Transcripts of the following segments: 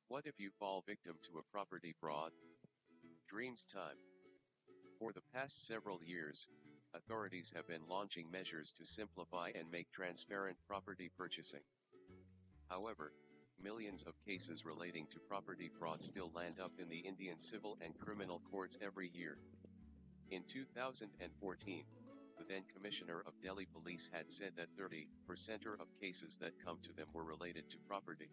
What if you fall victim to a property fraud? Dreams time. For the past several years, authorities have been launching measures to simplify and make transparent property purchasing. However, millions of cases relating to property fraud still land up in the Indian civil and criminal courts every year. In 2014, the then Commissioner of Delhi Police had said that 30% of cases that come to them were related to property.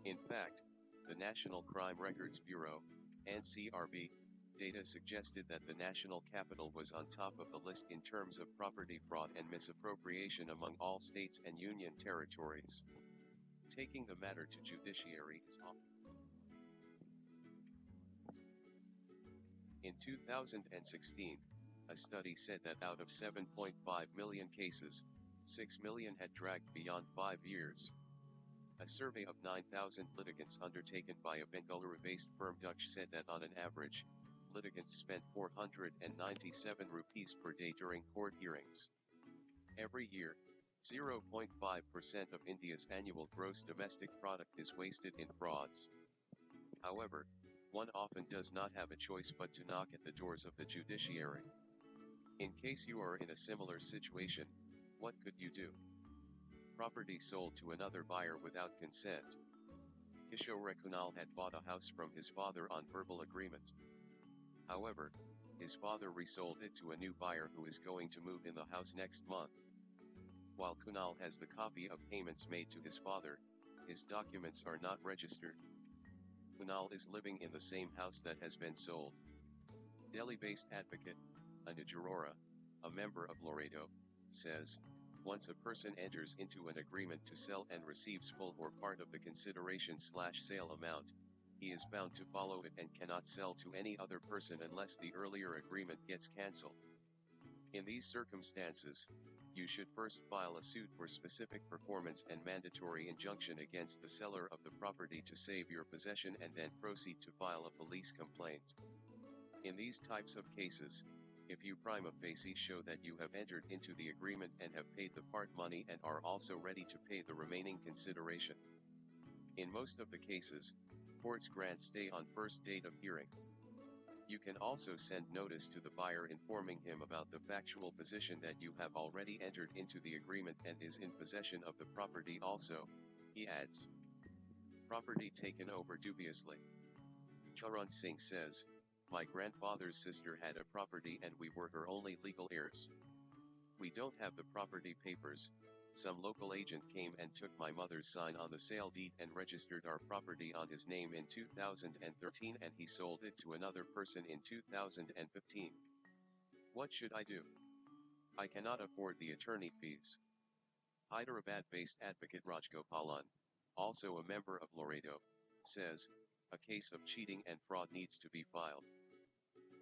In fact, the National Crime Records Bureau, NCRB, data suggested that the national capital was on top of the list in terms of property fraud and misappropriation among all states and union territories. Taking the matter to judiciary is often. In 2016, a study said that out of 7.5 million cases, 6 million had dragged beyond 5 years. A survey of 9,000 litigants undertaken by a Bengaluru-based firm Dutch said that on an average, litigants spent 497 rupees per day during court hearings. Every year, 0.5% of India's annual gross domestic product is wasted in frauds. However, one often does not have a choice but to knock at the doors of the judiciary. In case you are in a similar situation, what could you do? Property sold to another buyer without consent. Kishore Kunal had bought a house from his father on verbal agreement. However, his father resold it to a new buyer who is going to move in the house next month. While Kunal has the copy of payments made to his father, his documents are not registered. Kunal is living in the same house that has been sold. Delhi-based advocate, Anuj Arora, a member of Laredo, says, once a person enters into an agreement to sell and receives full or part of the consideration/sale amount, he is bound to follow it and cannot sell to any other person unless the earlier agreement gets cancelled. In these circumstances, you should first file a suit for specific performance and mandatory injunction against the seller of the property to save your possession and then proceed to file a police complaint. In these types of cases, if you prima facie show that you have entered into the agreement and have paid the part money and are also ready to pay the remaining consideration. In most of the cases, courts grant stay on first date of hearing. You can also send notice to the buyer informing him about the factual position that you have already entered into the agreement and is in possession of the property also, he adds. Property taken over dubiously. Charan Singh says, my grandfather's sister had a property and we were her only legal heirs. We don't have the property papers. Some local agent came and took my mother's sign on the sale deed and registered our property on his name in 2013 and he sold it to another person in 2015. What should I do? I cannot afford the attorney fees. Hyderabad-based advocate Rajgopalan, also a member of Laredo, says, a case of cheating and fraud needs to be filed.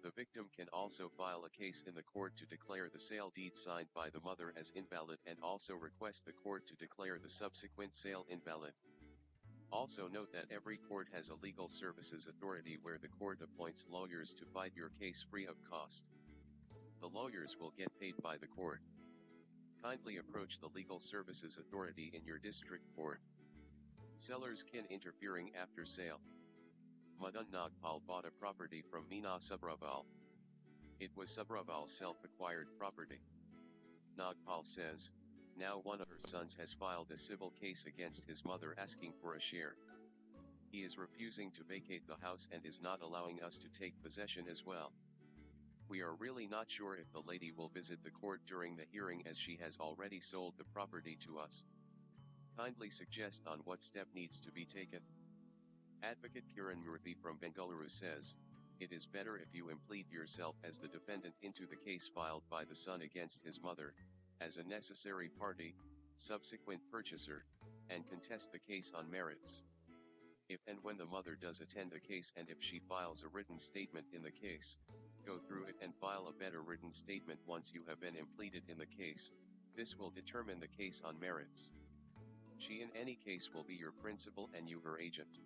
The victim can also file a case in the court to declare the sale deed signed by the mother as invalid and also request the court to declare the subsequent sale invalid. Also note that every court has a legal services authority where the court appoints lawyers to fight your case free of cost. The lawyers will get paid by the court. Kindly approach the legal services authority in your district court. Sellers can interfering after sale. Madan Nagpal bought a property from Meena Sabrawal. It was Sabrawal's self-acquired property. Nagpal says, now one of her sons has filed a civil case against his mother asking for a share. He is refusing to vacate the house and is not allowing us to take possession as well. We are really not sure if the lady will visit the court during the hearing as she has already sold the property to us. Kindly suggest on what step needs to be taken. Advocate Kiran Murthy from Bengaluru says, it is better if you implead yourself as the defendant into the case filed by the son against his mother, as a necessary party, subsequent purchaser, and contest the case on merits. If and when the mother does attend the case and if she files a written statement in the case, go through it and file a better written statement once you have been impleaded in the case. This will determine the case on merits. She in any case will be your principal and you her agent.